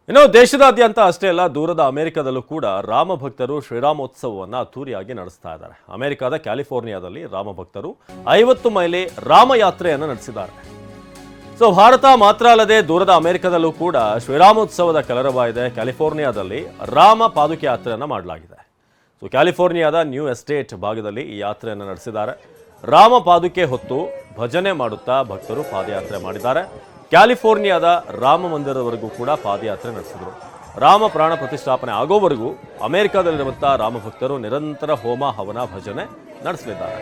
ಇನ್ನು ದೇಶದಾದ್ಯಂತ ಅಷ್ಟೇ ಅಲ್ಲ ದೂರದ ಅಮೆರಿಕದಲ್ಲೂ ಕೂಡ ರಾಮ ಭಕ್ತರು ಶ್ರೀರಾಮೋತ್ಸವವನ್ನು ಅದ್ದೂರಿಯಾಗಿ ನಡೆಸ್ತಾ ಇದ್ದಾರೆ. ಅಮೆರಿಕದ ಕ್ಯಾಲಿಫೋರ್ನಿಯಾದಲ್ಲಿ ರಾಮ ಭಕ್ತರು 50 ಮೈಲಿ ರಾಮಯಾತ್ರೆಯನ್ನು ನಡೆಸಿದ್ದಾರೆ. ಭಾರತ ಮಾತ್ರ ಅಲ್ಲದೆ ದೂರದ ಅಮೆರಿಕದಲ್ಲೂ ಕೂಡ ಶ್ರೀರಾಮೋತ್ಸವದ ಕಲರವ ಇದೆ. ಕ್ಯಾಲಿಫೋರ್ನಿಯಾದಲ್ಲಿ ರಾಮ ಪಾದುಕೆ ಯಾತ್ರೆಯನ್ನು ಮಾಡಲಾಗಿದೆ. ಕ್ಯಾಲಿಫೋರ್ನಿಯಾದ ನ್ಯೂ ಎಸ್ಟೇಟ್ ಭಾಗದಲ್ಲಿ ಈ ಯಾತ್ರೆಯನ್ನು ನಡೆಸಿದ್ದಾರೆ. ರಾಮ ಪಾದುಕೆ ಹೊತ್ತು ಭಜನೆ ಮಾಡುತ್ತಾ ಭಕ್ತರು ಪಾದಯಾತ್ರೆ ಮಾಡಿದ್ದಾರೆ. ಕ್ಯಾಲಿಫೋರ್ನಿಯಾದ ರಾಮ ಮಂದಿರದವರೆಗೂ ಕೂಡ ಪಾದಯಾತ್ರೆ ನಡೆಸಿದರು. ರಾಮ ಪ್ರಾಣ ಪ್ರತಿಷ್ಠಾಪನೆ ಆಗೋವರೆಗೂ ಅಮೆರಿಕದಲ್ಲಿರುವಂತಹ ರಾಮ ಭಕ್ತರು ನಿರಂತರ ಹೋಮ ಹವನ ಭಜನೆ ನಡೆಸಲಿದ್ದಾರೆ.